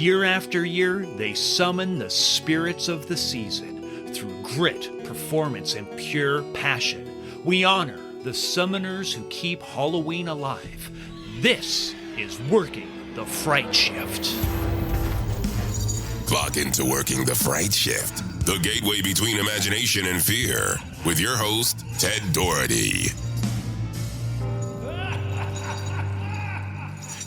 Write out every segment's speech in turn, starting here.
Year after year, they summon the spirits of the season. Through grit, performance, and pure passion, we honor the summoners who keep Halloween alive. This is Working the Fright Shift. Clock into Working the Fright Shift, the gateway between imagination and fear, with your host, Ted Doherty.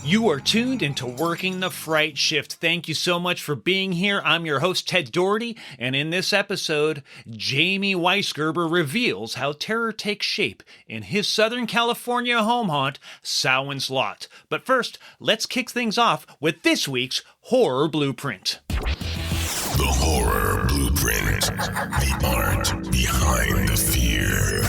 You are tuned into Working the Fright Shift. Thank you so much for being here. I'm your host, Ted Doherty, and in this episode, Jamie Weisgerber reveals how terror takes shape in his Southern California home haunt, Samhain's Lot. But first, let's kick things off with this week's Horror Blueprint. The Horror Blueprint, the art behind the fear.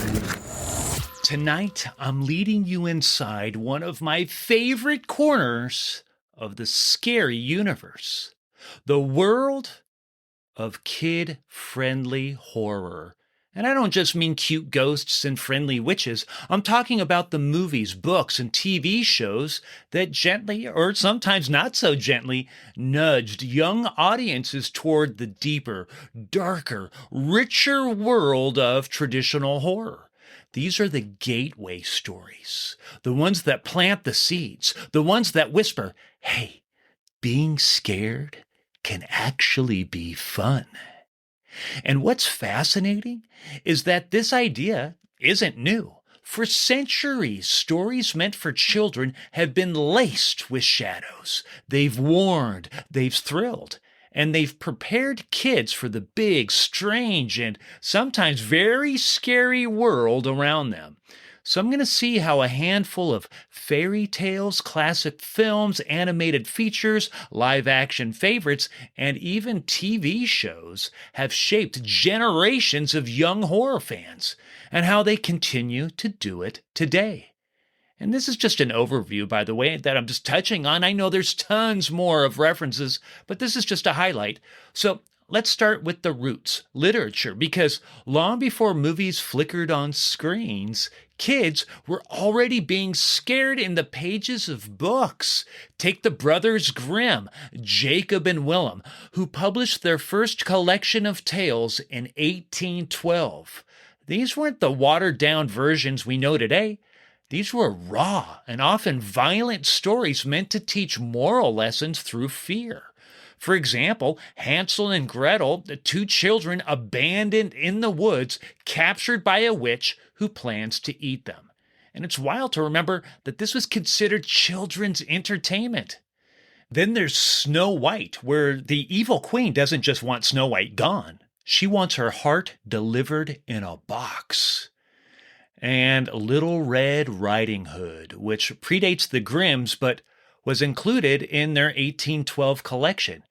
Tonight, I'm leading you inside one of my favorite corners of the scary universe, the world of kid-friendly horror. And I don't just mean cute ghosts and friendly witches. I'm talking about the movies, books, and TV shows that gently, or sometimes not so gently, nudged young audiences toward the deeper, darker, richer world of traditional horror. These are the gateway stories, the ones that plant the seeds, the ones that whisper, hey, being scared can actually be fun. And what's fascinating is that this idea isn't new. For centuries, stories meant for children have been laced with shadows. They've warned, they've thrilled, and they've prepared kids for the big, strange, and sometimes very scary world around them. So I'm going to see how a handful of fairy tales, classic films, animated features, live-action favorites, and even TV shows have shaped generations of young horror fans, and how they continue to do it today. And this is just an overview, by the way, that I'm just touching on. I know there's tons more of references, but this is just a highlight. So let's start with the roots, literature, because long before movies flickered on screens, kids were already being scared in the pages of books. Take the Brothers Grimm, Jacob and Willem, who published their first collection of tales in 1812. These weren't the watered-down versions we know today. These were raw and often violent stories meant to teach moral lessons through fear. For example, Hansel and Gretel, the two children abandoned in the woods, captured by a witch who plans to eat them. And it's wild to remember that this was considered children's entertainment. Then there's Snow White, where the evil queen doesn't just want Snow White gone. She wants her heart delivered in a box. And Little Red Riding Hood, which predates the Grimms but was included in their 1812 collection.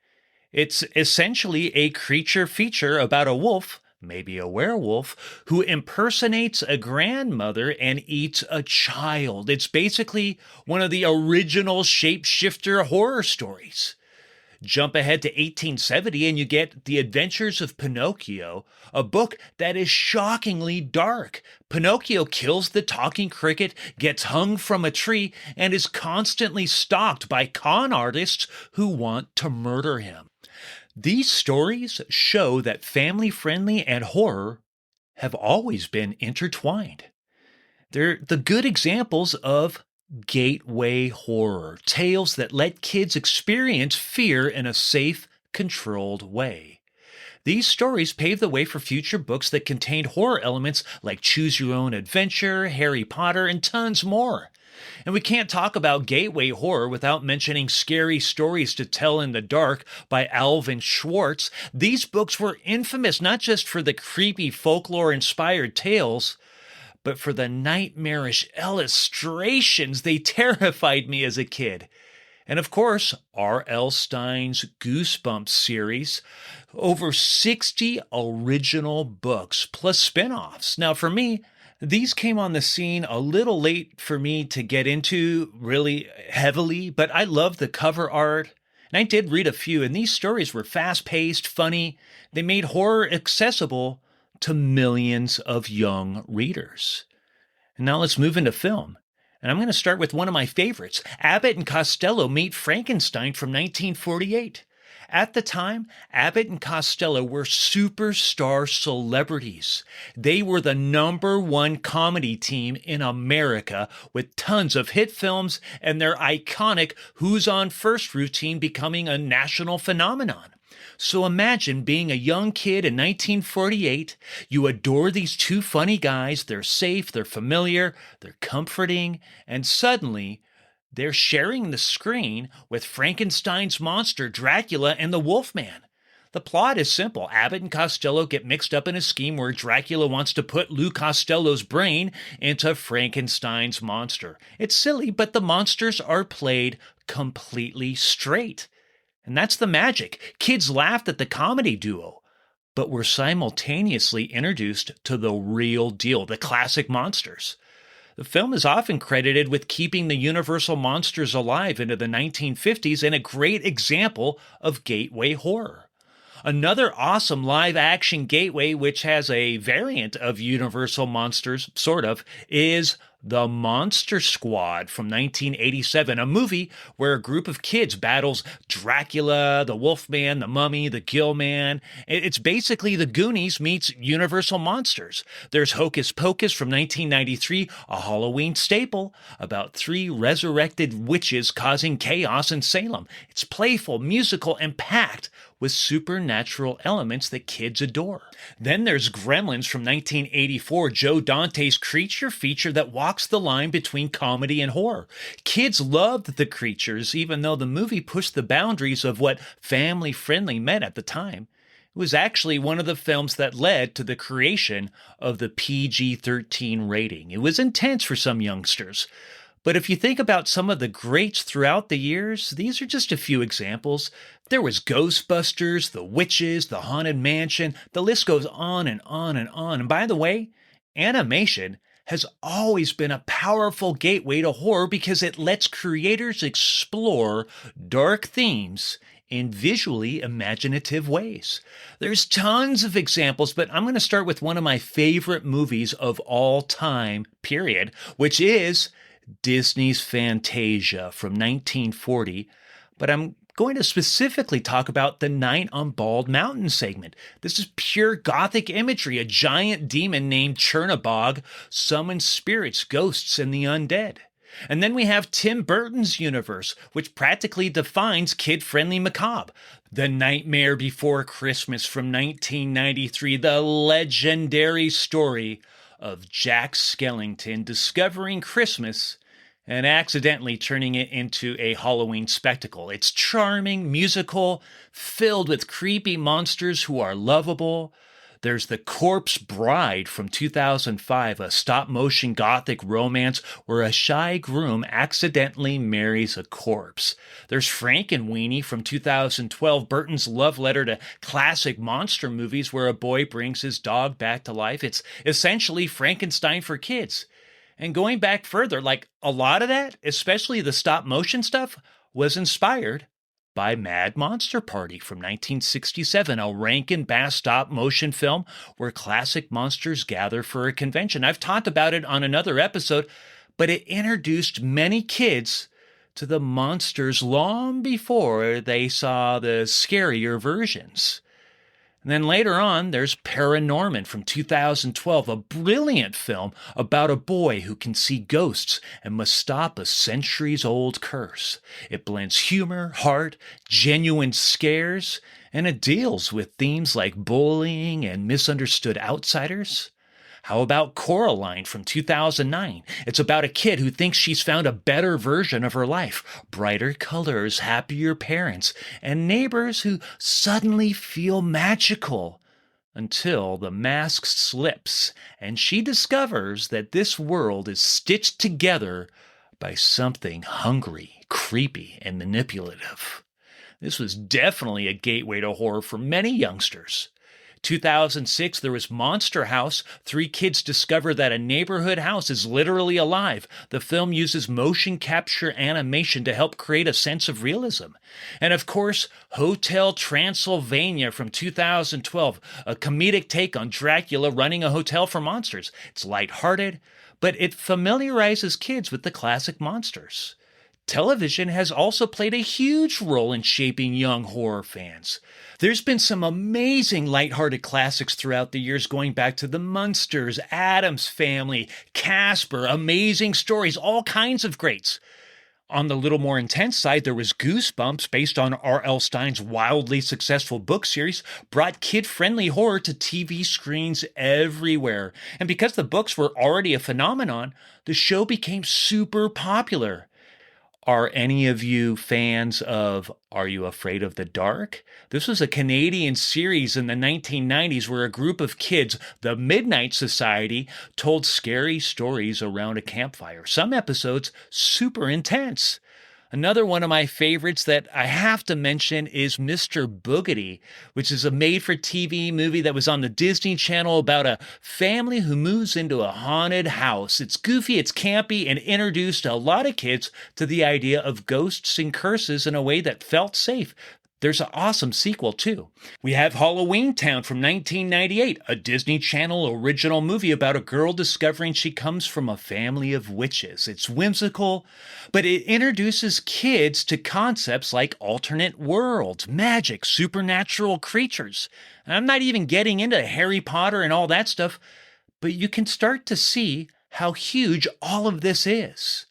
It's essentially a creature feature about a wolf, maybe a werewolf, who impersonates a grandmother and eats a child. It's basically one of the original shapeshifter horror stories. Jump ahead to 1870 and you get The Adventures of Pinocchio, a book that is shockingly dark. Pinocchio kills the talking cricket, gets hung from a tree, and is constantly stalked by con artists who want to murder him. These stories show that family-friendly and horror have always been intertwined. They're the good examples of gateway horror, tales that let kids experience fear in a safe, controlled way. These stories paved the way for future books that contained horror elements like Choose Your Own Adventure, Harry Potter, and tons more. And we can't talk about gateway horror without mentioning Scary Stories to Tell in the Dark by Alvin Schwartz. These books were infamous not just for the creepy folklore-inspired tales, but for the nightmarish illustrations. They terrified me as a kid. And of course, R.L. Stine's Goosebumps series, over 60 original books plus spin-offs. Now for me, these came on the scene a little late for me to get into really heavily, but I love the cover art. And I did read a few, and these stories were fast-paced, funny. They made horror accessible to millions of young readers. And now let's move into film. And I'm going to start with one of my favorites, Abbott and Costello Meet Frankenstein from 1948. At the time, Abbott and Costello were superstar celebrities. They were the #1 comedy team in America with tons of hit films and their iconic Who's on First routine becoming a national phenomenon. So imagine being a young kid in 1948. You adore these two funny guys. They're safe, they're familiar, they're comforting, and suddenly they're sharing the screen with Frankenstein's monster, Dracula, and the Wolfman. The plot is simple. Abbott and Costello get mixed up in a scheme where Dracula wants to put Lou Costello's brain into Frankenstein's monster. It's silly, but the monsters are played completely straight. And that's the magic. Kids laughed at the comedy duo, but were simultaneously introduced to the real deal, the classic monsters. The film is often credited with keeping the Universal monsters alive into the 1950s and a great example of gateway horror. Another awesome live-action gateway, which has a variant of Universal monsters, sort of, is The Monster Squad from 1987, a movie where a group of kids battles Dracula, the Wolfman, the Mummy, the Gill-Man. It's basically the Goonies meets Universal monsters. There's Hocus Pocus from 1993, a Halloween staple about 3 resurrected witches causing chaos in Salem. It's playful, musical, and packed with supernatural elements that kids adore. Then there's Gremlins from 1984, Joe Dante's creature feature that walks the line between comedy and horror. Kids loved the creatures, even though the movie pushed the boundaries of what family-friendly meant at the time. It was actually one of the films that led to the creation of the PG-13 rating. It was intense for some youngsters. But if you think about some of the greats throughout the years, these are just a few examples. There was Ghostbusters, The Witches, The Haunted Mansion. The list goes on and on and on. And by the way, animation has always been a powerful gateway to horror because it lets creators explore dark themes in visually imaginative ways. There's tons of examples, but I'm going to start with one of my favorite movies of all time, period, which is Disney's Fantasia from 1940, but I'm going to specifically talk about the Night on Bald Mountain segment. This is pure gothic imagery. A giant demon named Chernabog summons spirits, ghosts, and the undead. And then we have Tim Burton's universe, which practically defines kid-friendly macabre. The Nightmare Before Christmas from 1993, the legendary story of Jack Skellington discovering Christmas and accidentally turning it into a Halloween spectacle. It's charming, musical, filled with creepy monsters who are lovable. There's The Corpse Bride from 2005, a stop-motion gothic romance where a shy groom accidentally marries a corpse. There's Frankenweenie from 2012, Burton's love letter to classic monster movies where a boy brings his dog back to life. It's essentially Frankenstein for kids. And going back further, like a lot of that, especially the stop-motion stuff, was inspired by Mad Monster Party from 1967, a Rankin-Bass stop-motion film where classic monsters gather for a convention. I've talked about it on another episode, but it introduced many kids to the monsters long before they saw the scarier versions. And then later on, there's Paranorman from 2012, a brilliant film about a boy who can see ghosts and must stop a centuries-old curse. It blends humor, heart, genuine scares, and it deals with themes like bullying and misunderstood outsiders. How about Coraline from 2009? It's about a kid who thinks she's found a better version of her life. Brighter colors, happier parents, and neighbors who suddenly feel magical. Until the mask slips and she discovers that this world is stitched together by something hungry, creepy, and manipulative. This was definitely a gateway to horror for many youngsters. 2006, there was Monster House. 3 kids discover that a neighborhood house is literally alive. The film uses motion capture animation to help create a sense of realism. And of course, Hotel Transylvania from 2012, a comedic take on Dracula running a hotel for monsters. It's lighthearted, but it familiarizes kids with the classic monsters. Television has also played a huge role in shaping young horror fans. There's been some amazing lighthearted classics throughout the years, going back to The Munsters, Addams Family, Casper, amazing stories, all kinds of greats. On the little more intense side, there was Goosebumps, based on R.L. Stine's wildly successful book series, brought kid-friendly horror to TV screens everywhere. And because the books were already a phenomenon, the show became super popular. Are any of you fans of Are You Afraid of the Dark? This was a Canadian series in the 1990s where a group of kids, the Midnight Society, told scary stories around a campfire. Some episodes super intense. Another one of my favorites that I have to mention is Mr. Boogedy, which is a made-for-TV movie that was on the Disney Channel about a family who moves into a haunted house. It's goofy, it's campy, and introduced a lot of kids to the idea of ghosts and curses in a way that felt safe. There's an awesome sequel, too. We have Halloween Town from 1998, a Disney Channel original movie about a girl discovering she comes from a family of witches. It's whimsical, but it introduces kids to concepts like alternate worlds, magic, supernatural creatures. And I'm not even getting into Harry Potter and all that stuff, but you can start to see how huge all of this is.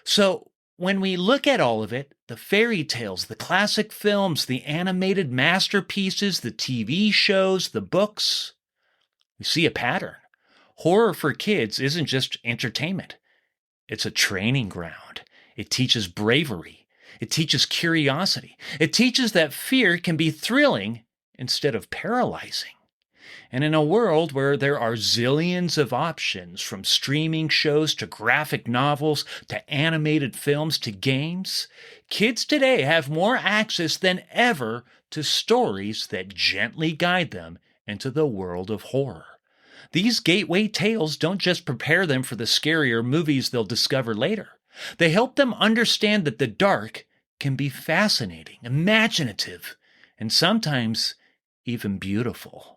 So, when we look at all of it, the fairy tales, the classic films, the animated masterpieces, the TV shows, the books, we see a pattern. Horror for kids isn't just entertainment. It's a training ground. It teaches bravery. It teaches curiosity. It teaches that fear can be thrilling instead of paralyzing. And in a world where there are zillions of options, from streaming shows to graphic novels to animated films to games, kids today have more access than ever to stories that gently guide them into the world of horror. These gateway tales don't just prepare them for the scarier movies they'll discover later. They help them understand that the dark can be fascinating, imaginative, and sometimes even beautiful.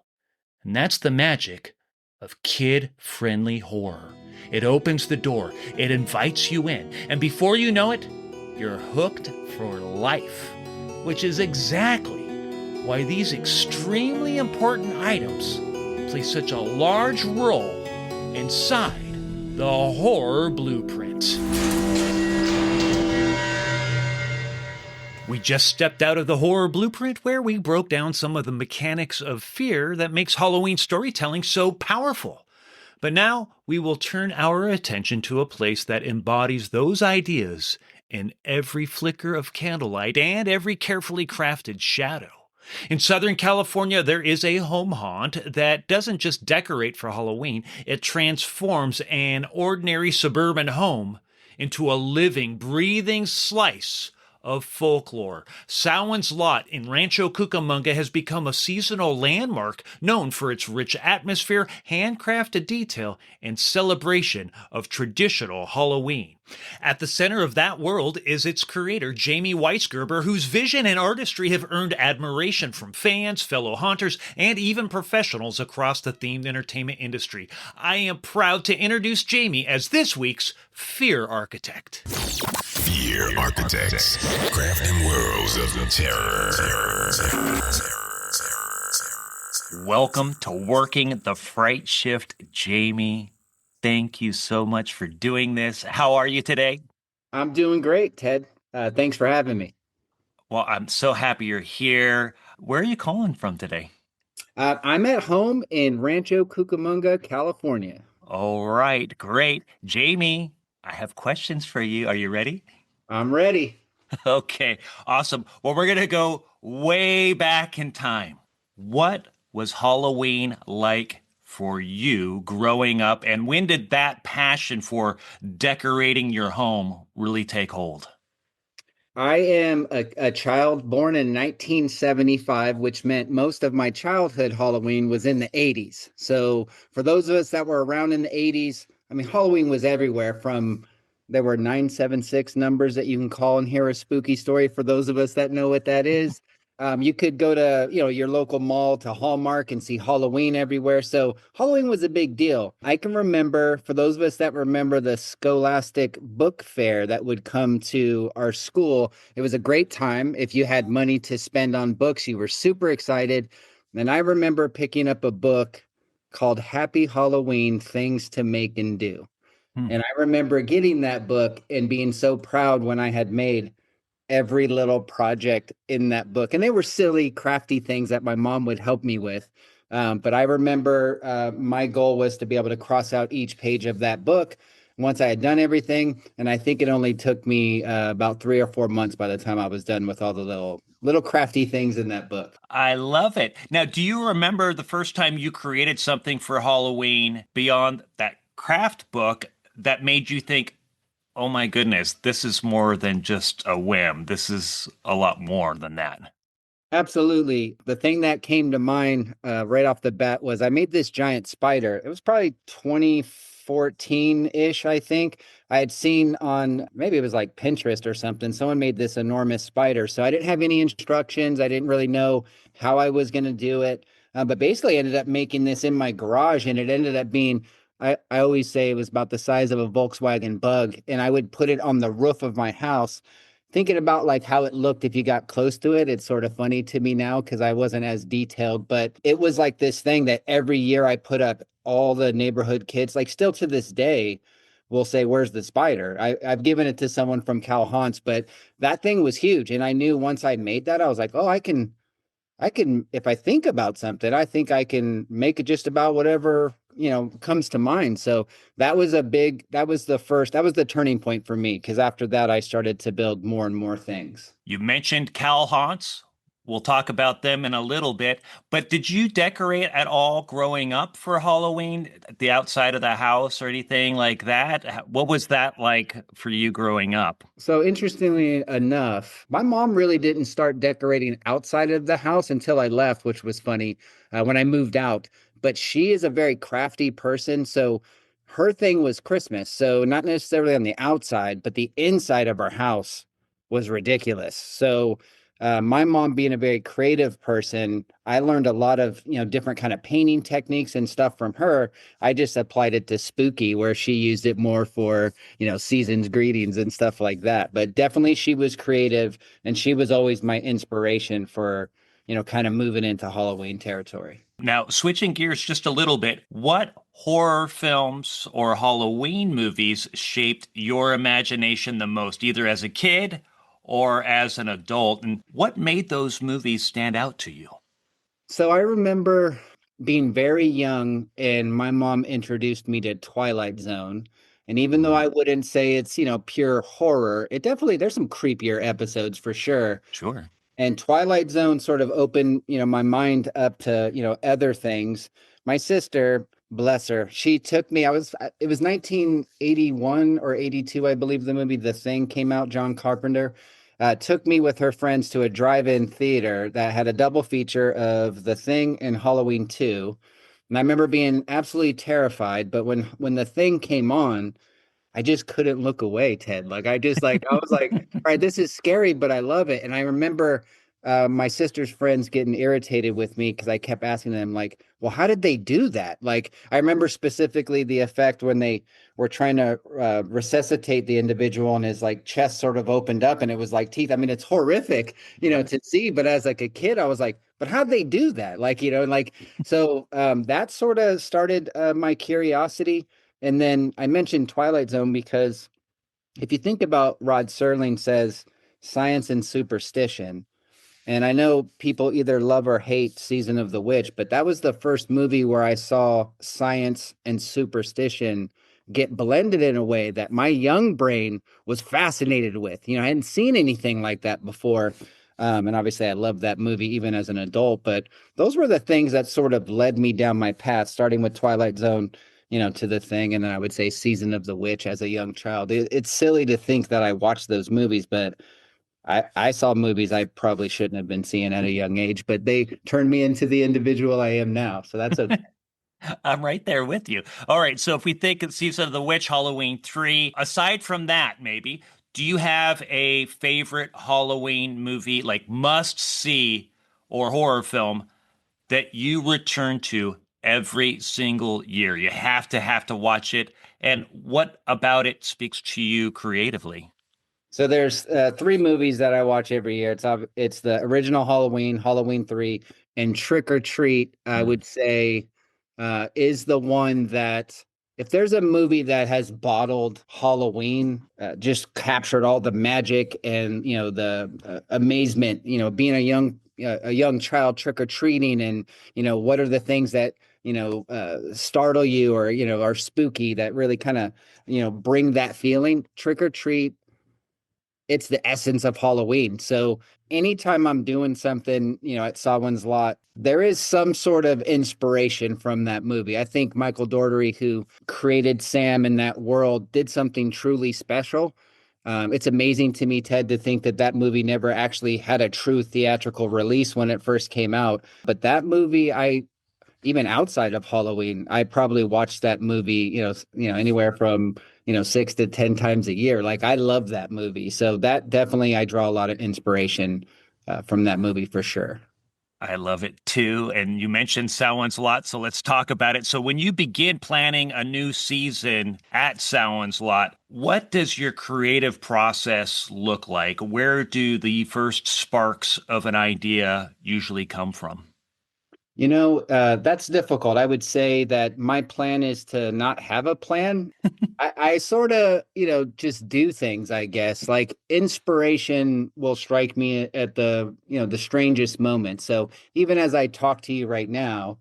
And that's the magic of kid-friendly horror. It opens the door, it invites you in, and before you know it, you're hooked for life, which is exactly why these extremely important items play such a large role inside the horror blueprint. We just stepped out of the horror blueprint where we broke down some of the mechanics of fear that makes Halloween storytelling so powerful. But now we will turn our attention to a place that embodies those ideas in every flicker of candlelight and every carefully crafted shadow. In Southern California, there is a home haunt that doesn't just decorate for Halloween, it transforms an ordinary suburban home into a living, breathing slice of folklore. Samhain's Lot in Rancho Cucamonga has become a seasonal landmark known for its rich atmosphere, handcrafted detail, and celebration of traditional Halloween. At the center of that world is its creator, Jamie Weisgerber, whose vision and artistry have earned admiration from fans, fellow haunters, and even professionals across the themed entertainment industry. I am proud to introduce Jamie as this week's Fear Architect. Fear Architects, crafting worlds of terror. Welcome to Working the Fright Shift, Jamie. Thank you so much for doing this. How are you today? I'm doing great, Ted. Thanks for having me. Well, I'm so happy you're here. Where are you calling from today? I'm at home in Rancho Cucamonga, California. All right, great. Jamie, I have questions for you. Are you ready? I'm ready. Okay, awesome. Well, we're going to go way back in time. What was Halloween like for you growing up, and when did that passion for decorating your home really take hold? I am a child born in 1975, which meant most of my childhood Halloween was in the 80s. So for those of us that were around in the 80s, I mean, Halloween was everywhere. There were 976 numbers that you can call and hear a spooky story for those of us that know what that is. You could go to, your local mall to Hallmark and see Halloween everywhere. So Halloween was a big deal. I can remember, for those of us that remember the Scholastic Book Fair that would come to our school, it was a great time. If you had money to spend on books, you were super excited. And I remember picking up a book called Happy Halloween: Things to Make and Do. Hmm. And I remember getting that book and being so proud when I had made every little project in that book. And they were silly, crafty things that my mom would help me with. But I remember my goal was to be able to cross out each page of that book once I had done everything. And I think it only took me about 3 or 4 months by the time I was done with all the little crafty things in that book. I love it. Now, do you remember the first time you created something for Halloween beyond that craft book that made you think, oh my goodness, this is more than just a whim. This is a lot more than that. Absolutely. The thing that came to mind right off the bat was I made this giant spider. It was probably 2014-ish, I think. I had seen on, maybe it was like Pinterest or something, someone made this enormous spider. So I didn't have any instructions. I didn't really know how I was going to do it. But basically, I ended up making this in my garage, and it ended up being, I always say it was about the size of a Volkswagen Bug. And I would put it on the roof of my house. Thinking about like how it looked if you got close to it, it's sort of funny to me now because I wasn't as detailed, but it was like this thing that every year I put up, all the neighborhood kids, like still to this day, will say, "Where's the spider?" I've given it to someone from Cal Hantz, but that thing was huge. And I knew once I made that, I was like, oh, I can, if I think about something, I think I can make it just about whatever, comes to mind. So that was the turning point for me. Cause after that, I started to build more and more things. You mentioned Cal Haunts. We'll talk about them in a little bit. But did you decorate at all growing up for Halloween, the outside of the house or anything like that? What was that like for you growing up? So interestingly enough, my mom really didn't start decorating outside of the house until I left, which was funny when I moved out. But she is a very crafty person, so her thing was Christmas. So not necessarily on the outside, but the inside of our house was ridiculous. So my mom being a very creative person, I learned a lot of different kind of painting techniques and stuff from her. I just applied it to spooky, where she used it more for season's greetings and stuff like that. But definitely she was creative and she was always my inspiration for, kind of moving into Halloween territory. Now, switching gears just a little bit, what horror films or Halloween movies shaped your imagination the most, either as a kid or as an adult? And what made those movies stand out to you? So I remember being very young and my mom introduced me to Twilight Zone. And even though Mm, I wouldn't say it's, pure horror, it definitely, there's some creepier episodes for sure. sure. And Twilight Zone sort of opened, my mind up to, other things. My sister, bless her, she took me, it was 1981 or 82, I believe the movie The Thing came out, John Carpenter, took me with her friends to a drive-in theater that had a double feature of The Thing and Halloween 2. And I remember being absolutely terrified, but when The Thing came on, I just couldn't look away, Ted. Like I was like, all right, this is scary, but I love it. And I remember my sister's friends getting irritated with me because I kept asking them, like, well, how did they do that? Like, I remember specifically the effect when they were trying to resuscitate the individual and his like chest sort of opened up and it was like teeth. I mean, it's horrific, to see, but as like a kid, I was like, but how'd they do that? Like, and like, so that sort of started my curiosity. And then I mentioned Twilight Zone because if you think about Rod Serling says science and superstition, and I know people either love or hate Season of the Witch, but that was the first movie where I saw science and superstition get blended in a way that my young brain was fascinated with. I hadn't seen anything like that before. And obviously, I loved that movie even as an adult, but those were the things that sort of led me down my path, starting with Twilight Zone, to The Thing. And then I would say Season of the Witch as a young child. It's silly to think that I watched those movies, but I saw movies I probably shouldn't have been seeing at a young age, but they turned me into the individual I am now. So that's okay. I'm right there with you. All right, so if we think of Season of the Witch, Halloween 3, aside from that, maybe, do you have a favorite Halloween movie, like must see or horror film that you return to every single year? You have to watch it. And what about it speaks to you creatively? So there's three movies that I watch every year. It's the original Halloween, Halloween 3, and Trick or Treat. I Mm. would say is the one that if there's a movie that has bottled Halloween, just captured all the magic and the amazement, being a young child trick or treating, and what are the things that startle you or are spooky that really kind of bring that feeling. Trick or Treat, it's the essence of Halloween. So anytime I'm doing something, at Someone's Lot, there is some sort of inspiration from that movie. I think Michael Dougherty, who created Sam in that world, did something truly special. It's amazing to me, Ted, to think that that movie never actually had a true theatrical release when it first came out. But that movie, I even outside of Halloween, I probably watched that movie, anywhere from, 6 to 10 times a year. Like I love that movie. So that definitely, I draw a lot of inspiration from that movie for sure. I love it too. And you mentioned Samhain's Lot, so let's talk about it. So when you begin planning a new season at Samhain's Lot, what does your creative process look like? Where do the first sparks of an idea usually come from? That's difficult. I would say that my plan is to not have a plan. I sort of, just do things, I guess. Like inspiration will strike me at the strangest moment. So even as I talk to you right now,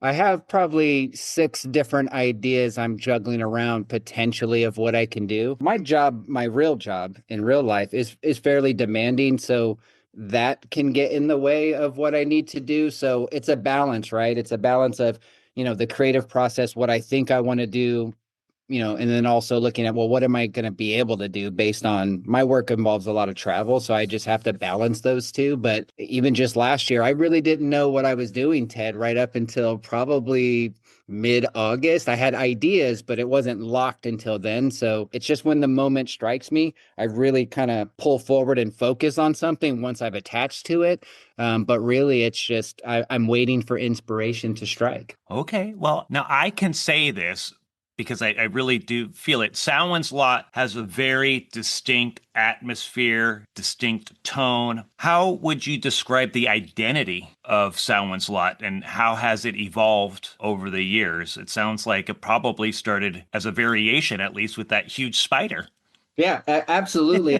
I have probably six different ideas I'm juggling around potentially of what I can do. My job, my real job in real life is fairly demanding, so that can get in the way of what I need to do. So it's a balance, right? It's a balance of, the creative process, what I think I want to do, and then also looking at, well, what am I going to be able to do based on my work involves a lot of travel. So I just have to balance those two. But even just last year, I really didn't know what I was doing, Ted, right up until probably mid-August. I had ideas, but it wasn't locked until then. So it's just when the moment strikes me, I really kind of pull forward and focus on something once I've attached to it. But really, it's just I'm waiting for inspiration to strike. Okay, well, now I can say this because I really do feel it. Samhain's Lot has a very distinct atmosphere, distinct tone. How would you describe the identity of Samhain's Lot and how has it evolved over the years? It sounds like it probably started as a variation, at least with that huge spider. Yeah, absolutely.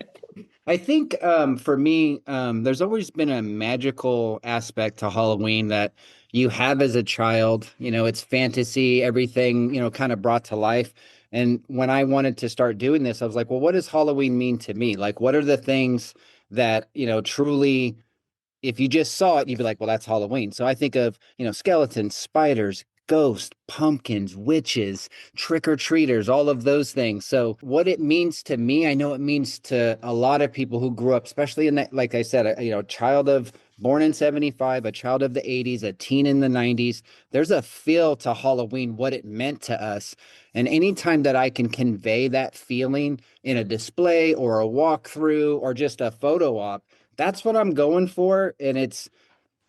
I think for me, there's always been a magical aspect to Halloween that you have as a child. It's fantasy, everything, kind of brought to life. And when I wanted to start doing this, I was like, well, what does Halloween mean to me? Like, what are the things that, truly if you just saw it, you'd be like, well, that's Halloween. So I think of, skeletons, spiders, ghosts, pumpkins, witches, trick-or-treaters, all of those things. So what it means to me, I know it means to a lot of people who grew up, especially in that, like I said, child of born in 75, a child of the 80s, a teen in the 90s. There's a feel to Halloween, what it meant to us. And anytime that I can convey that feeling in a display or a walkthrough or just a photo op, that's what I'm going for. And it's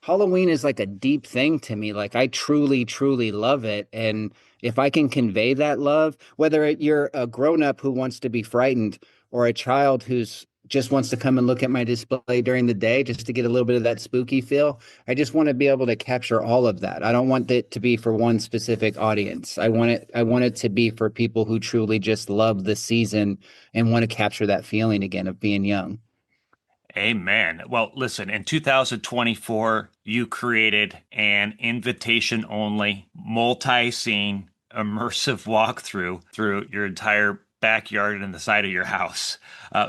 Halloween is like a deep thing to me. Like I truly, truly love it. And if I can convey that love, whether you're a grown up who wants to be frightened or a child who's just wants to come and look at my display during the day just to get a little bit of that spooky feel. I just want to be able to capture all of that. I don't want it to be for one specific audience. I want it to be for people who truly just love the season and want to capture that feeling again of being young. Amen. Well, listen, in 2024, you created an invitation only, multi scene, immersive walkthrough through your entire backyard and the side of your house.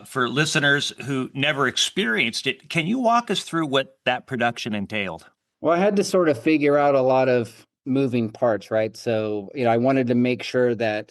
For listeners who never experienced it, can you walk us through what that production entailed? Well, I had to sort of figure out a lot of moving parts, right? So, I wanted to make sure that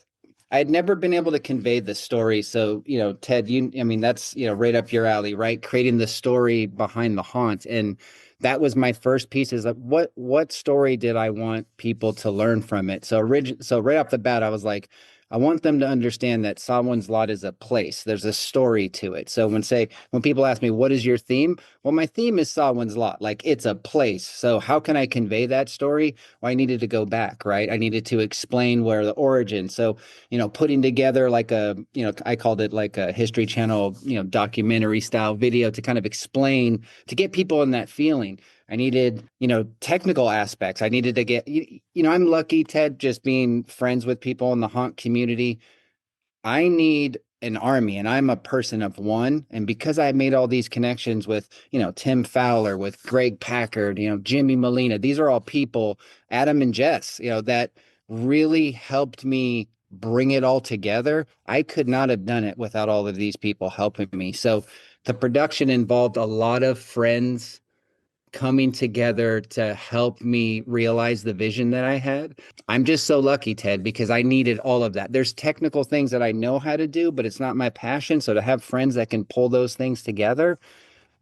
I had never been able to convey the story. So, Ted, I mean, that's, right up your alley, right? Creating the story behind the haunt. And that was my first piece is like, what story did I want people to learn from it? So, so right off the bat, I was like, I want them to understand that Someone's Lot is a place. There's a story to it. So when people ask me, what is your theme? Well, my theme is Someone's Lot. Like it's a place. So how can I convey that story? Well, I needed to go back, right? I needed to explain where the origin. So, putting together like I called it like a History Channel, documentary style video to kind of explain, to get people in that feeling. I needed, technical aspects. I needed to get, I'm lucky, Ted, just being friends with people in the haunt community. I need an army and I'm a person of one. And because I made all these connections with, Tim Fowler, with Greg Packard, Jimmy Molina, these are all people, Adam and Jess, that really helped me bring it all together. I could not have done it without all of these people helping me. So the production involved a lot of friends coming together to help me realize the vision that I had. I'm just so lucky, Ted, because I needed all of that. There's technical things that I know how to do, but it's not my passion. So to have friends that can pull those things together,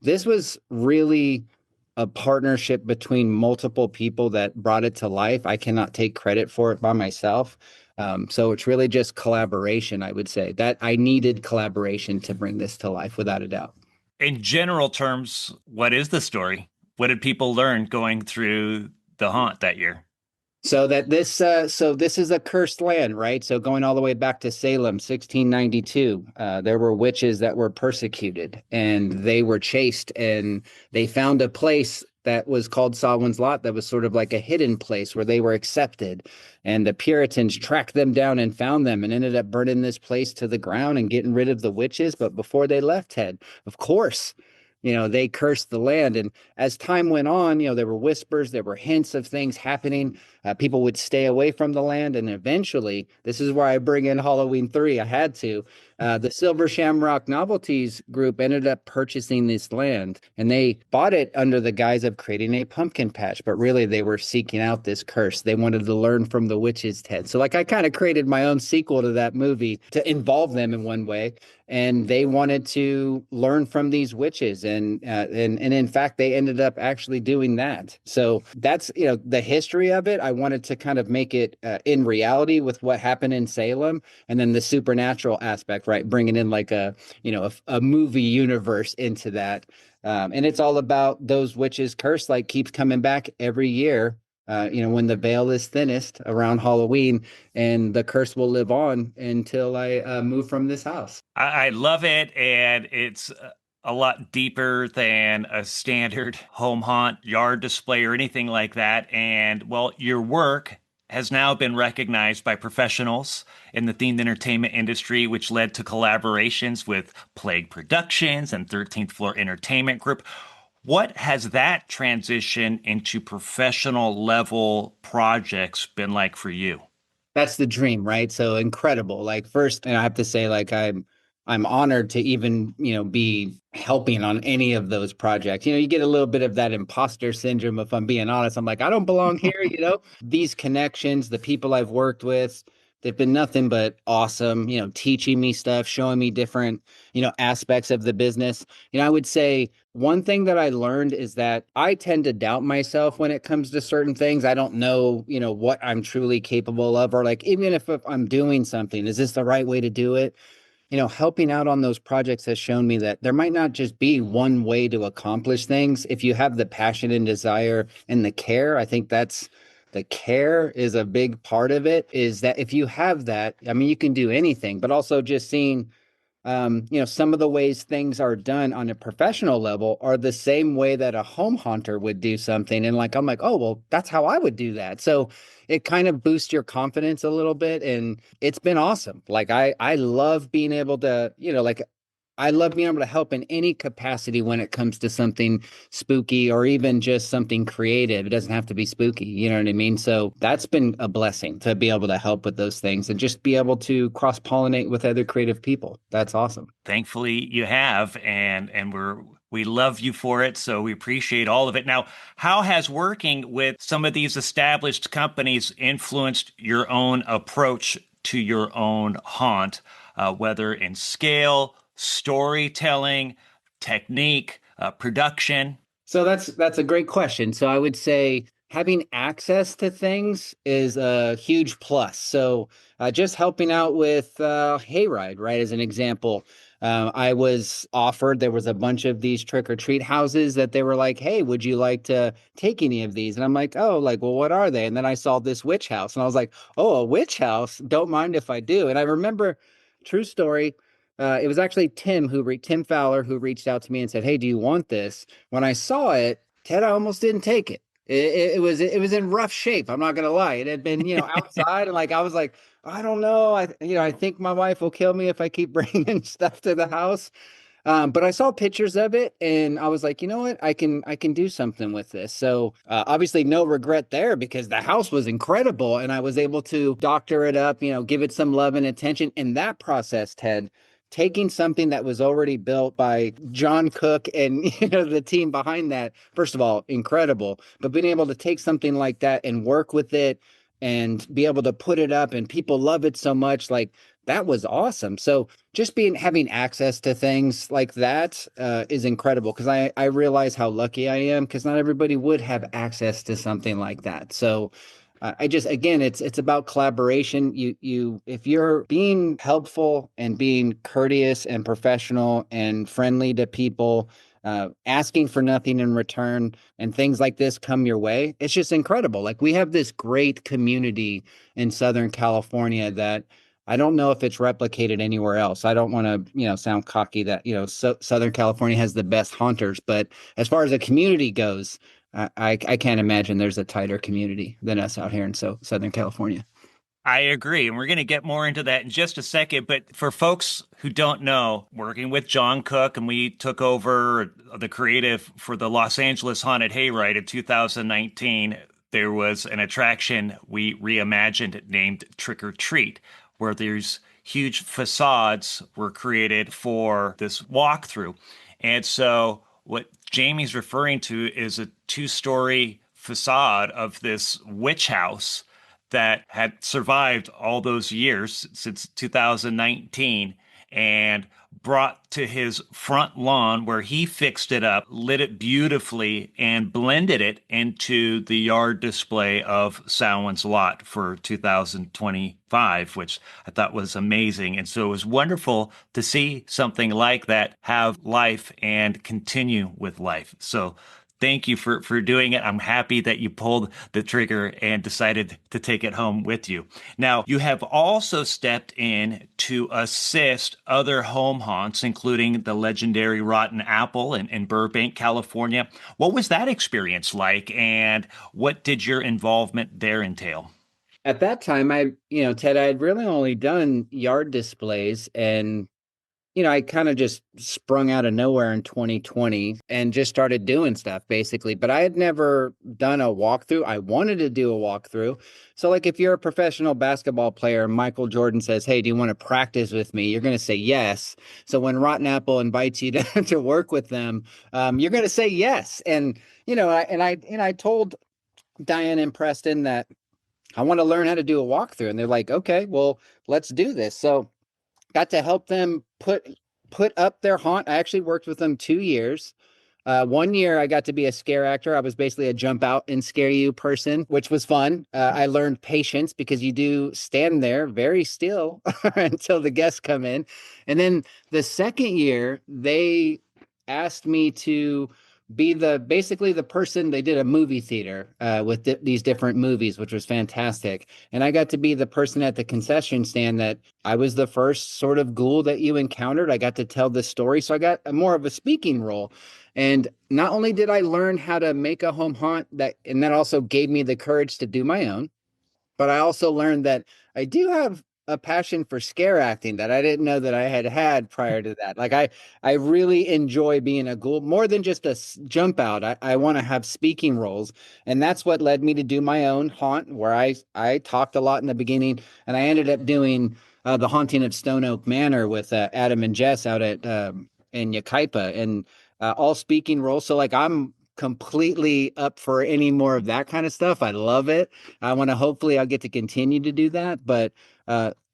this was really a partnership between multiple people that brought it to life. I cannot take credit for it by myself. So it's really just collaboration, I would say that I needed collaboration to bring this to life without a doubt. In general terms, what is the story? What did people learn going through the haunt that year? So this is a cursed land, right? So going all the way back to Salem, 1692, there were witches that were persecuted and they were chased, and they found a place that was called Sawin's Lot that was sort of like a hidden place where they were accepted. And the Puritans tracked them down and found them and ended up burning this place to the ground and getting rid of the witches. But before they left, Ted, of course, they cursed the land. And as time went on, there were whispers, there were hints of things happening. People would stay away from the land. And eventually, this is where I bring in Halloween 3. I had to. The Silver Shamrock Novelties Group ended up purchasing this land, and they bought it under the guise of creating a pumpkin patch. But really, they were seeking out this curse. They wanted to learn from the witches' Ted. So, like, I kind of created my own sequel to that movie to involve them in one way, and they wanted to learn from these witches, and in fact they ended up actually doing that. So that's the history of it. I wanted to kind of make it in reality with what happened in Salem, and then the supernatural aspect, right, bringing in like a movie universe into that. And it's all about those witches curse, like keeps coming back every year, when the veil is thinnest around Halloween, and the curse will live on until I move from this house. I love it, and it's a lot deeper than a standard home haunt yard display or anything like that. And well, your work has now been recognized by professionals in the themed entertainment industry, which led to collaborations with Plague Productions and 13th Floor Entertainment Group. What has that transition into professional level projects been like for you? That's the dream, right? So incredible. Like first, and I have to say, like I'm honored to even, be helping on any of those projects. You get a little bit of that imposter syndrome, if I'm being honest. I'm like, I don't belong here. These connections, the people I've worked with, they've been nothing but awesome, teaching me stuff, showing me different, aspects of the business. I would say one thing that I learned is that I tend to doubt myself when it comes to certain things. I don't know, what I'm truly capable of, or like, even if I'm doing something, is this the right way to do it? Helping out on those projects has shown me that there might not just be one way to accomplish things. If you have the passion and desire and the care, I think the care is a big part of it, is that if you have that, I mean, you can do anything. But also just seeing some of the ways things are done on a professional level are the same way that a home hunter would do something. And like, I'm like, oh, well, that's how I would do that. So it kind of boosts your confidence a little bit. And it's been awesome. Like, I love being able to, like, I love being able to help in any capacity when it comes to something spooky or even just something creative. It doesn't have to be spooky. You know what I mean? So that's been a blessing to be able to help with those things and just be able to cross pollinate with other creative people. That's awesome. Thankfully, you have, and we love you for it. So we appreciate all of it. Now, how has working with some of these established companies influenced your own approach to your own haunt, whether in scale, storytelling, technique, production? So that's a great question. So I would say having access to things is a huge plus. So just helping out with hayride, right, as an example. I was offered, there was a bunch of these trick or treat houses that they were like, hey, would you like to take any of these? And I'm like, oh, like, well, what are they? And then I saw this witch house and I was like, oh, a witch house? Don't mind if I do. And I remember, true story, it was actually Tim Fowler who reached out to me and said, hey, do you want this? When I saw it, Ted, I almost didn't take it. It was in rough shape. I'm not gonna lie. It had been, outside, and like I was like, I don't know. I think my wife will kill me if I keep bringing stuff to the house. But I saw pictures of it, and I was like, you know what? I can do something with this. So obviously, no regret there because the house was incredible, and I was able to doctor it up, give it some love and attention. In that process, Ted, taking something that was already built by John Cook and the team behind that, first of all, incredible. But being able to take something like that and work with it and be able to put it up and people love it so much, like that was awesome. So just having access to things like that is incredible because I realize how lucky I am because not everybody would have access to something like that. So I just again, it's about collaboration. If you're being helpful and being courteous and professional and friendly to people, asking for nothing in return, and things like this come your way, it's just incredible. Like we have this great community in Southern California that I don't know if it's replicated anywhere else. I don't want to, sound cocky that, Southern California has the best haunters, but as far as a community goes, I can't imagine there's a tighter community than us out here in Southern California. I agree. And we're going to get more into that in just a second. But for folks who don't know, working with John Cook, and we took over the creative for the Los Angeles Haunted Hayride in 2019, there was an attraction we reimagined named Trick or Treat, where there's huge facades were created for this walkthrough. And so what Jamie's referring to is a two-story facade of this witch house that had survived all those years since 2019 and brought to his front lawn where he fixed it up, lit it beautifully, and blended it into the yard display of Samhain's Lot for 2025, which I thought was amazing. And so it was wonderful to see something like that have life and continue with life. So thank you for doing it. I'm happy that you pulled the trigger and decided to take it home with you. Now, you have also stepped in to assist other home haunts, including the legendary Rotten Apple in Burbank, California. What was that experience like, and what did your involvement there entail? At that time, Ted, I had really only done yard displays and I kind of just sprung out of nowhere in 2020 and just started doing stuff basically. But I had never done a walkthrough. I wanted to do a walkthrough. So, like, if you're a professional basketball player, Michael Jordan says, hey, do you want to practice with me? You're going to say yes. So, when Rotten Apple invites you to work with them, you're going to say yes. And, I told Diane and Preston that I want to learn how to do a walkthrough. And they're like, okay, well, let's do this. So, got to help them put up their haunt. I actually worked with them 2 years. 1 year I got to be a scare actor. I was basically a jump out and scare you person, which was fun. I learned patience because you do stand there very still until the guests come in. And then the second year, they asked me to be basically the person. They did a movie theater with these different movies, which was fantastic. And I got to be the person at the concession stand that I was the first sort of ghoul that you encountered. I got to tell the story. So I got more of a speaking role. And not only did I learn how to make a home haunt and that also gave me the courage to do my own, but I also learned that I do have a passion for scare acting that I didn't know that I had prior to that. Like I really enjoy being a ghoul more than just a jump out. I want to have speaking roles, and that's what led me to do my own haunt, where I talked a lot in the beginning, and I ended up doing the haunting of Stone Oak Manor with Adam and Jess out at in Yucaipa, and all speaking roles. So like I'm completely up for any more of that kind of stuff. I love it. I want to hopefully I'll get to continue to do that. But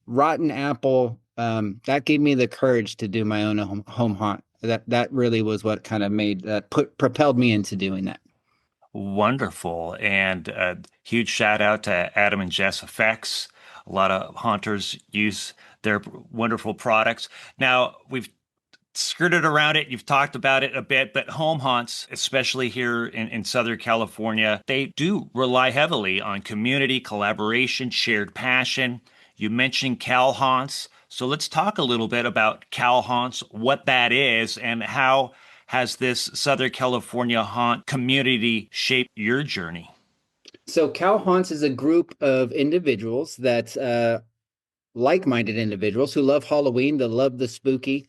Rotten Apple, that gave me the courage to do my own home haunt. That really was what kind of propelled me into doing that. Wonderful. And huge shout out to Adam and Jess Effects. A lot of hunters use their wonderful products. Now, we've skirted around it. You've talked about it a bit, but home haunts, especially here in Southern California, they do rely heavily on community collaboration, shared passion. You mentioned Cal haunts. So let's talk a little bit about Cal haunts, what that is, and how has this Southern California haunt community shaped your journey? So Cow Haunts is a group of individuals that like-minded individuals who love Halloween, that love the spooky.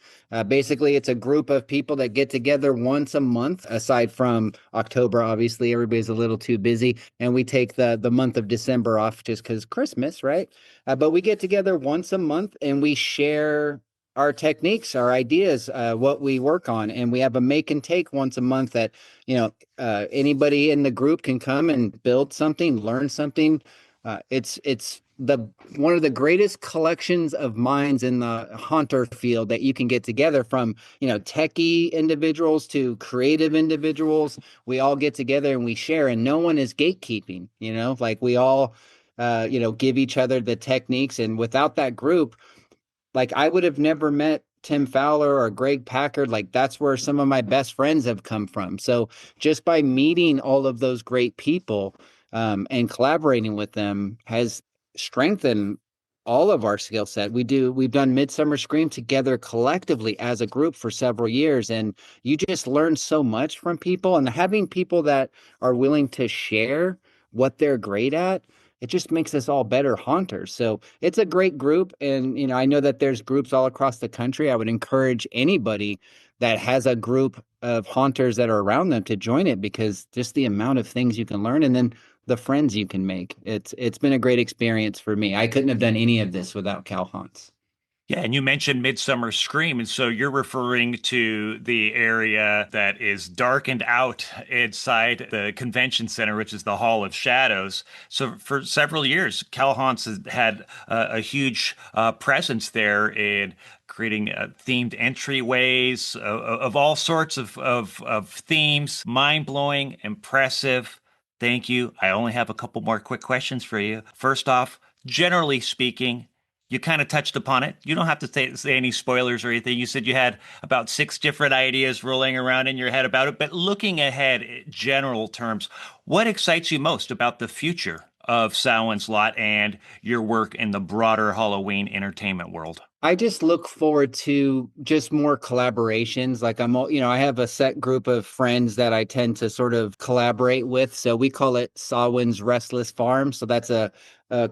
Basically, it's a group of people that get together once a month. Aside from October, obviously, everybody's a little too busy, and we take the month of December off just because Christmas, right? But we get together once a month and we share our techniques, our ideas, what we work on, and we have a make and take once a month that anybody in the group can come and build something, learn something. It's the one of the greatest collections of minds in the haunter field that you can get together, from techie individuals to creative individuals. We all get together and we share, and no one is gatekeeping. Like we all give each other the techniques, and without that group, like I would have never met Tim Fowler or Greg Packard. Like that's where some of my best friends have come from. So just by meeting all of those great people, and collaborating with them has strengthened all of our skill set. We've done Midsummer Scream together collectively as a group for several years, and you just learn so much from people, and having people that are willing to share what they're great at, it just makes us all better haunters. So it's a great group. And, I know that there's groups all across the country. I would encourage anybody that has a group of haunters that are around them to join it, because just the amount of things you can learn, and then the friends you can make. It's been a great experience for me. I couldn't have done any of this without Cal Haunts. Yeah, and you mentioned Midsummer Scream, and so you're referring to the area that is darkened out inside the convention center, which is the Hall of Shadows. So for several years, Cal Haunts has had a huge presence there in creating themed entryways of all sorts of themes, mind-blowing, impressive. Thank you. I only have a couple more quick questions for you. First off, generally speaking, you kind of touched upon it. You don't have to say any spoilers or anything. You said you had about six different ideas rolling around in your head about it. But looking ahead, in general terms, what excites you most about the future of Samhain's Lot and your work in the broader Halloween entertainment world? I just look forward to just more collaborations. Like I have a set group of friends that I tend to sort of collaborate with. So we call it Sawin's Restless Farm. So that's a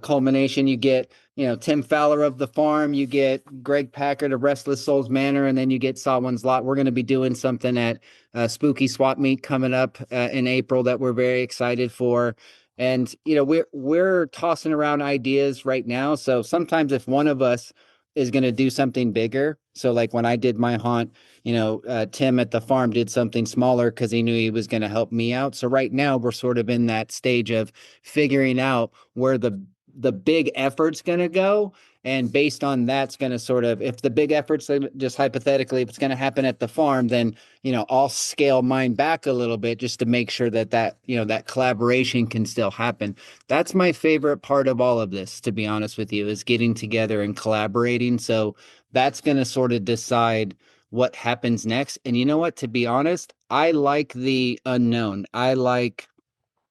culmination. You get, Tim Fowler of the farm, you get Greg Packard of Restless Souls Manor, and then you get Sawin's Lot. We're going to be doing something at Spooky Swap Meet coming up in April that we're very excited for. And we're tossing around ideas right now. So sometimes if one of us is going to do something bigger. So like when I did my haunt, Tim at the farm did something smaller because he knew he was going to help me out. So right now we're sort of in that stage of figuring out where the big effort's going to go. And based on that's going to sort of, if the big efforts, just hypothetically, if it's going to happen at the farm, then, I'll scale mine back a little bit just to make sure that collaboration can still happen. That's my favorite part of all of this, to be honest with you, is getting together and collaborating. So that's going to sort of decide what happens next. And you know what, to be honest, I like the unknown. I like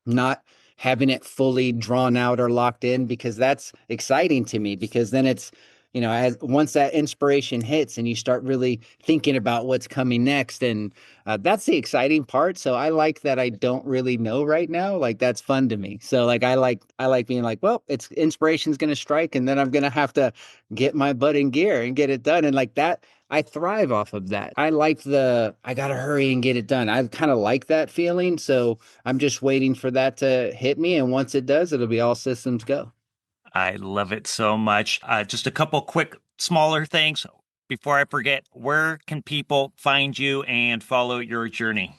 not having it fully drawn out or locked in, because that's exciting to me, because then it's as once that inspiration hits and you start really thinking about what's coming next, and that's the exciting part. So I like that I don't really know right now. Like that's fun to me. So like I like being like, well, it's inspiration's going to strike, and then I'm going to have to get my butt in gear and get it done, and like that I thrive off of that. I gotta hurry and get it done. I kind of like that feeling. So I'm just waiting for that to hit me. And once it does, it'll be all systems go. I love it so much. Just a couple quick, smaller things before I forget. Where can people find you and follow your journey?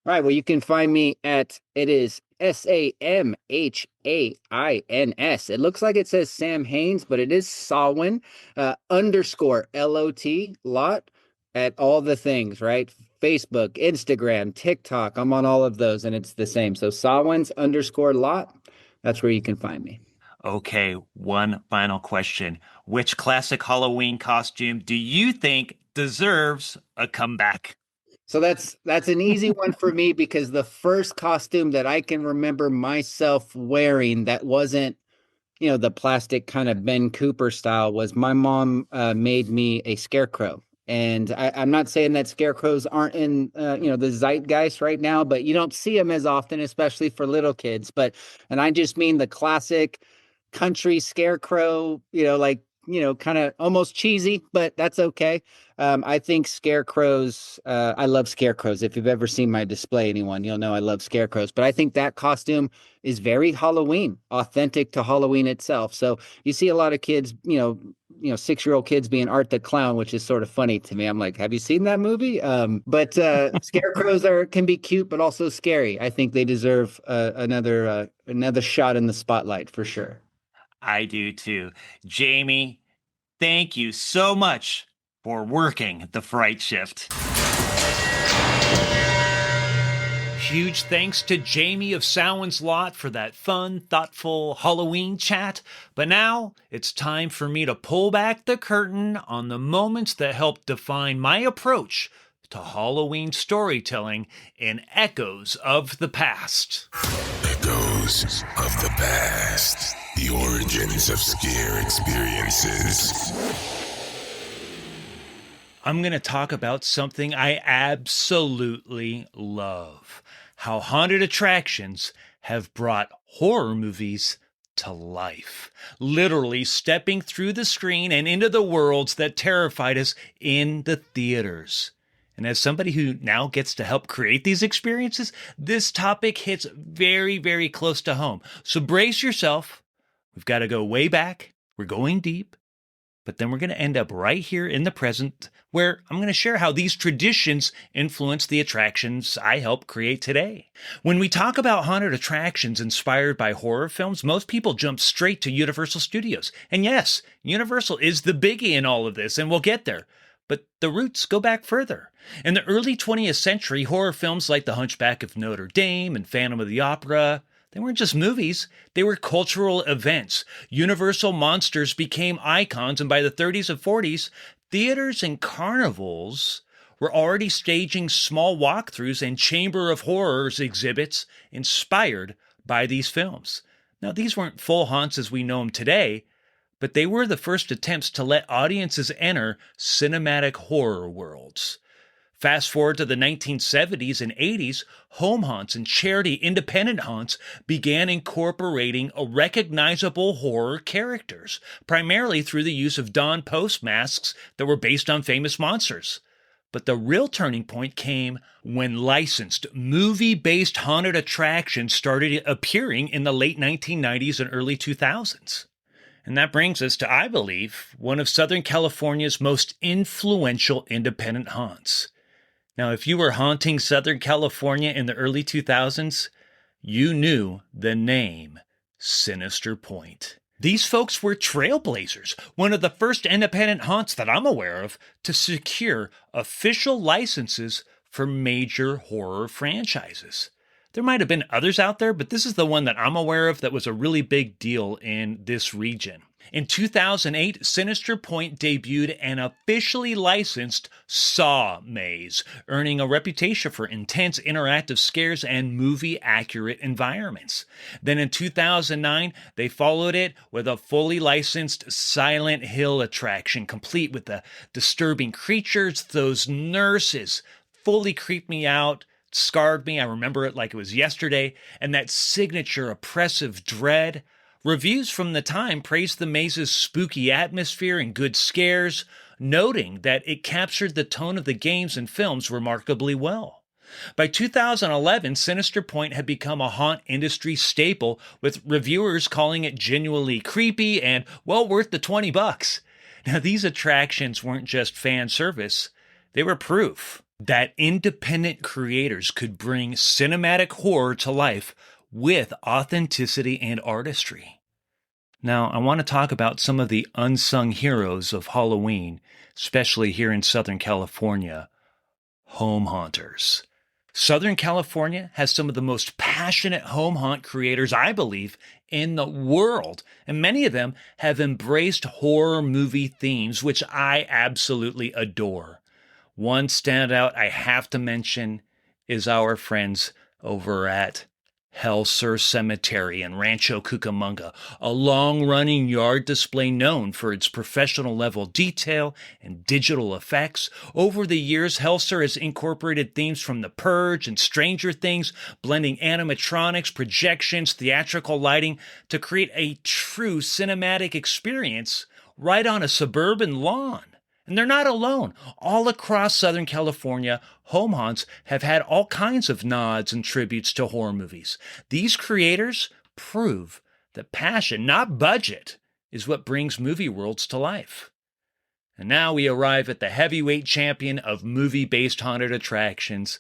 All right. Well, you can find me at, it is SAMHAINS. It looks like it says Sam Haynes, but it is Sawin _LOT lot, at all the things, right? Facebook, Instagram, TikTok. I'm on all of those, and it's the same. So Sawins_lot. That's where you can find me. Okay, one final question. Which classic Halloween costume do you think deserves a comeback? So that's an easy one for me because the first costume that I can remember myself wearing that wasn't, the plastic kind of Ben Cooper style was my mom made me a scarecrow. And I'm not saying that scarecrows aren't in, the zeitgeist right now, but you don't see them as often, especially for little kids. And I just mean the classic country scarecrow, kind of almost cheesy, but that's okay. I think scarecrows, I love scarecrows. If you've ever seen my display, anyone, you'll know I love scarecrows. But I think that costume is very Halloween, authentic to Halloween itself. So you see a lot of kids, 6-year-old kids being Art the Clown, which is sort of funny to me. I'm like, have you seen that movie? But scarecrows can be cute, but also scary. I think they deserve another shot in the spotlight for sure. I do too. Jamie, thank you so much for working the Fright Shift. Huge thanks to Jamie of Samhain's Lot for that fun, thoughtful Halloween chat. But now it's time for me to pull back the curtain on the moments that helped define my approach to Halloween storytelling in Echoes of the Past. Echoes of the Past. The origins of scare experiences. I'm going to talk about something I absolutely love. How haunted attractions have brought horror movies to life. Literally stepping through the screen and into the worlds that terrified us in the theaters. And as somebody who now gets to help create these experiences, this topic hits very, very close to home. So brace yourself. We've got to go way back. We're going deep. But then we're going to end up right here in the present, where I'm going to share how these traditions influence the attractions I help create today. When we talk about haunted attractions inspired by horror films, most people jump straight to Universal Studios. And yes, Universal is the biggie in all of this, and we'll get there. But the roots go back further. In the early 20th century, horror films like The Hunchback of Notre Dame and Phantom of the Opera, they weren't just movies, they were cultural events. Universal monsters became icons, and by the 30s and 40s, theaters and carnivals were already staging small walkthroughs and Chamber of Horrors exhibits inspired by these films. Now, these weren't full haunts as we know them today, but they were the first attempts to let audiences enter cinematic horror worlds. Fast forward to the 1970s and 80s, home haunts and charity independent haunts began incorporating recognizable horror characters, primarily through the use of Dawn Post masks that were based on famous monsters. But the real turning point came when licensed, movie-based haunted attractions started appearing in the late 1990s and early 2000s. And that brings us to, I believe, one of Southern California's most influential independent haunts. Now, if you were haunting Southern California in the early 2000s, you knew the name Sinister Point. These folks were trailblazers, one of the first independent haunts that I'm aware of to secure official licenses for major horror franchises. There might have been others out there, but this is the one that I'm aware of that was a really big deal in this region. In 2008, Sinister Point debuted an officially licensed Saw maze, earning a reputation for intense interactive scares and movie-accurate environments. Then in 2009, they followed it with a fully licensed Silent Hill attraction, complete with the disturbing creatures. Those nurses fully creeped me out, scarred me. I remember it like it was yesterday. And that signature oppressive dread. Reviews from the time praised the maze's spooky atmosphere and good scares, noting that it captured the tone of the games and films remarkably well. By 2011, Sinister Point had become a haunt industry staple, with reviewers calling it genuinely creepy and well worth the $20. Now, these attractions weren't just fan service, they were proof that independent creators could bring cinematic horror to life with authenticity and artistry. Now, I want to talk about some of the unsung heroes of Halloween, especially here in Southern California. home haunters. Southern California has some of the most passionate home haunt creators, I believe, in the world, and many of them have embraced horror movie themes, which I absolutely adore. One standout I have to mention is our friends over at Hellsur Cemetery in Rancho Cucamonga, a long-running yard display known for its professional-level detail and digital effects. Over the years, Hellsur has incorporated themes from The Purge and Stranger Things, blending animatronics, projections, theatrical lighting to create a true cinematic experience right on a suburban lawn. And they're not alone. All across Southern California, home haunts have had all kinds of nods and tributes to horror movies. These creators prove that passion, not budget, is what brings movie worlds to life. And now we arrive at the heavyweight champion of movie-based haunted attractions,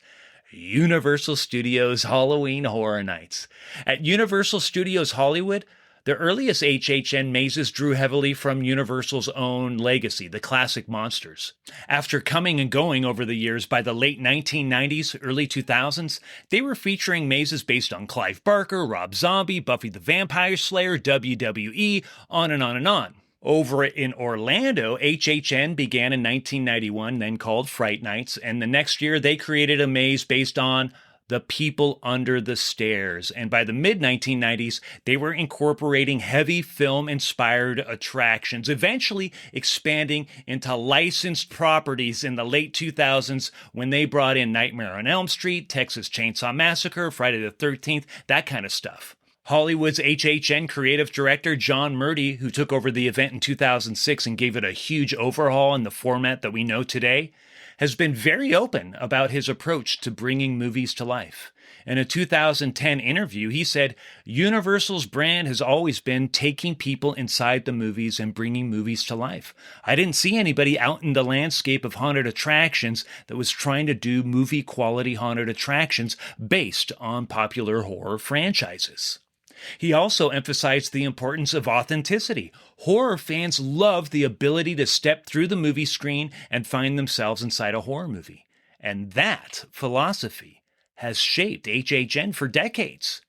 Universal Studios Halloween Horror Nights. At Universal Studios Hollywood, the earliest HHN mazes drew heavily from Universal's own legacy, the classic monsters. After coming and going over the years, by the late 1990s, early 2000s, they were featuring mazes based on Clive Barker, Rob Zombie, Buffy the Vampire Slayer, WWE, on and on and on. Over in Orlando, HHN began in 1991, then called Fright Nights, and the next year they created a maze based on The People Under the Stairs, and by the mid-1990s, they were incorporating heavy film-inspired attractions, eventually expanding into licensed properties in the late 2000s when they brought in Nightmare on Elm Street, Texas Chainsaw Massacre, Friday the 13th, that kind of stuff. Hollywood's HHN creative director John Murdy, who took over the event in 2006 and gave it a huge overhaul in the format that we know today, has been very open about his approach to bringing movies to life. In a 2010 interview, he said, Universal's brand has always been taking people inside the movies and bringing movies to life. I didn't see anybody out in the landscape of haunted attractions that was trying to do movie-quality haunted attractions based on popular horror franchises. He also emphasized the importance of authenticity. Horror fans love the ability to step through the movie screen and find themselves inside a horror movie. And that philosophy has shaped HHN for decades.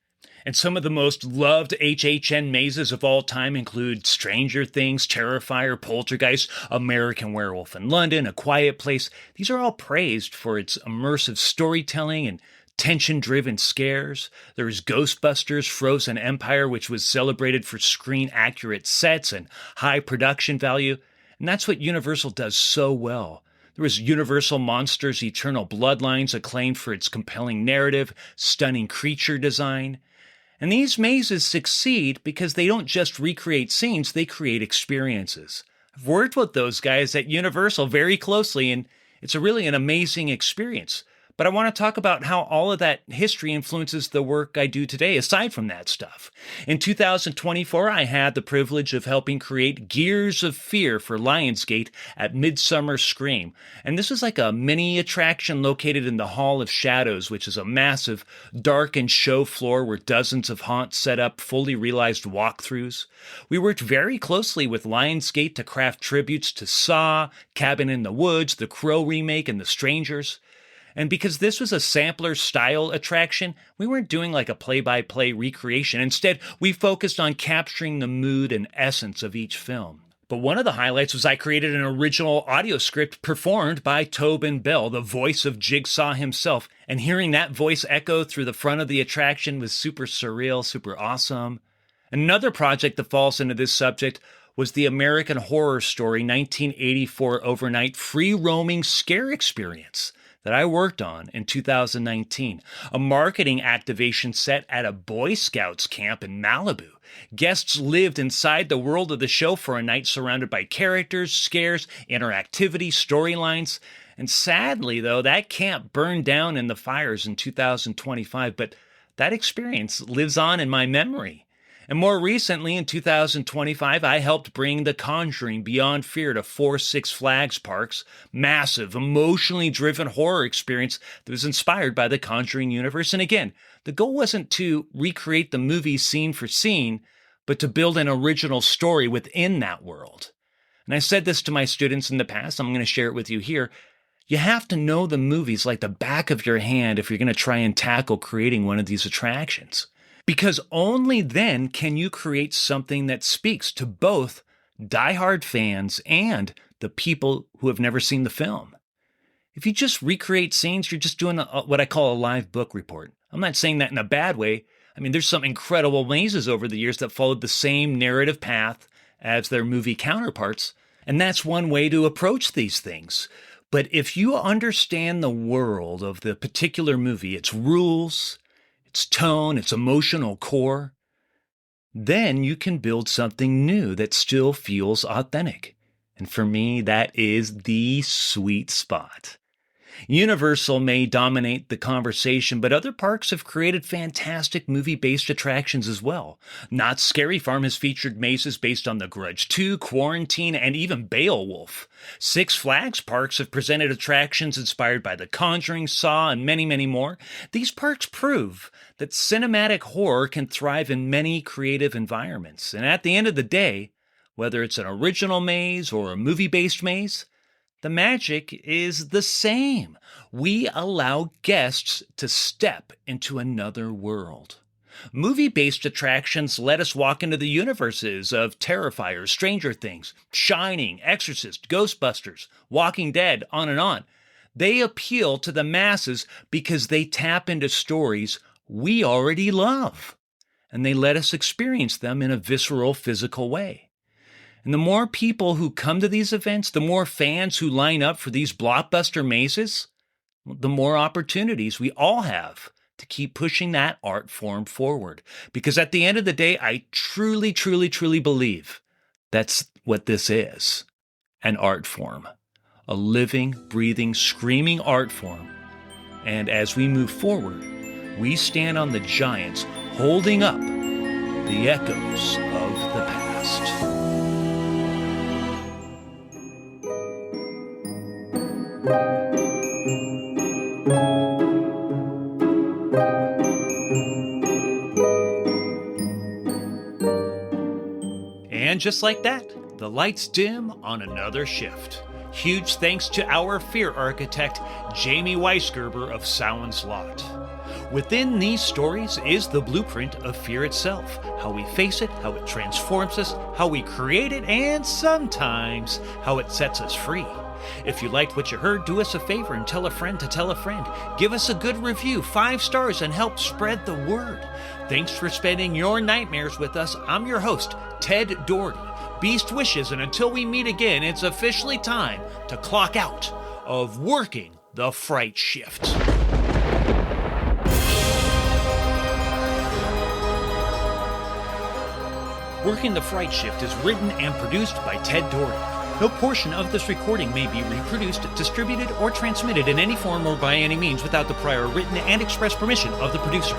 And some of the most loved HHN mazes of all time include Stranger Things, Terrifier, Poltergeist, American Werewolf in London, A Quiet Place. These are all praised for its immersive storytelling and tension-driven scares. There's Ghostbusters Frozen Empire, which was celebrated for screen-accurate sets and high production value. And that's what Universal does so well. There was Universal Monsters Eternal Bloodlines, acclaimed for its compelling narrative, stunning creature design. And these mazes succeed because they don't just recreate scenes, they create experiences. I've worked with those guys at Universal very closely, and it's really an amazing experience. But I want to talk about how all of that history influences the work I do today, aside from that stuff. In 2024, I had the privilege of helping create Gears of Fear for Lionsgate at Midsummer Scream. And this is like a mini attraction located in the Hall of Shadows, which is a massive, darkened show floor where dozens of haunts set up fully realized walkthroughs. We worked very closely with Lionsgate to craft tributes to Saw, Cabin in the Woods, The Crow remake, and The Strangers. And because this was a sampler-style attraction, we weren't doing like a play-by-play recreation. Instead, we focused on capturing the mood and essence of each film. But one of the highlights was I created an original audio script performed by Tobin Bell, the voice of Jigsaw himself. And hearing that voice echo through the front of the attraction was super surreal, super awesome. Another project that falls into this subject was the American Horror Story 1984 overnight free-roaming scare experience that I worked on in 2019, a marketing activation set at a Boy Scouts camp in Malibu. Guests lived inside the world of the show for a night surrounded by characters, scares, interactivity, storylines. And sadly, though, that camp burned down in the fires in 2025, but that experience lives on in my memory. And more recently, in 2025, I helped bring The Conjuring Beyond Fear to 4 Six Flags parks, massive, emotionally driven horror experience that was inspired by the Conjuring universe. And again, the goal wasn't to recreate the movie scene for scene, but to build an original story within that world. And I said this to my students in the past, I'm going to share it with you here. You have to know the movies like the back of your hand if you're going to try and tackle creating one of these attractions. Because only then can you create something that speaks to both diehard fans and the people who have never seen the film. If you just recreate scenes, you're just doing what I call a live book report. I'm not saying that in a bad way. I mean, there's some incredible mazes over the years that followed the same narrative path as their movie counterparts, and that's one way to approach these things. But if you understand the world of the particular movie, its rules, its tone, its emotional core, then you can build something new that still feels authentic. And for me, that is the sweet spot. Universal may dominate the conversation, but other parks have created fantastic movie-based attractions as well. Knott's Scary Farm has featured mazes based on The Grudge 2, Quarantine, and even Beowulf. Six Flags parks have presented attractions inspired by The Conjuring, Saw, and many, many more. These parks prove that cinematic horror can thrive in many creative environments. And at the end of the day, whether it's an original maze or a movie-based maze, the magic is the same. We allow guests to step into another world. Movie-based attractions let us walk into the universes of Terrifier, Stranger Things, Shining, Exorcist, Ghostbusters, Walking Dead, on and on. They appeal to the masses because they tap into stories we already love, and they let us experience them in a visceral, physical way. And the more people who come to these events, the more fans who line up for these blockbuster mazes, the more opportunities we all have to keep pushing that art form forward. Because at the end of the day, I truly, truly, truly believe that's what this is, an art form, a living, breathing, screaming art form. And as we move forward, we stand on the giants holding up the echoes of the past. And just like that, the lights dim on another shift. Huge thanks to our fear architect, Jamie Weisgerber of Samhain's Lot. Within these stories is the blueprint of fear itself, how we face it, how it transforms us, how we create it, and sometimes how it sets us free. If you liked what you heard, do us a favor and tell a friend to tell a friend. Give us a good review, 5 stars, and help spread the word. Thanks for spending your nightmares with us. I'm your host, Ted Doherty. Beast wishes, and until we meet again, it's officially time to clock out of Working the Fright Shift. Working the Fright Shift is written and produced by Ted Doherty. No portion of this recording may be reproduced, distributed, or transmitted in any form or by any means without the prior written and express permission of the producer.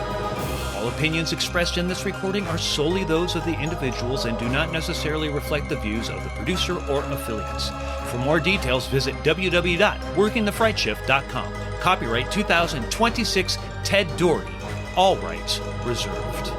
All opinions expressed in this recording are solely those of the individuals and do not necessarily reflect the views of the producer or affiliates. For more details, visit www.workingthefrightshift.com. Copyright 2026 Ted Doherty. All rights reserved.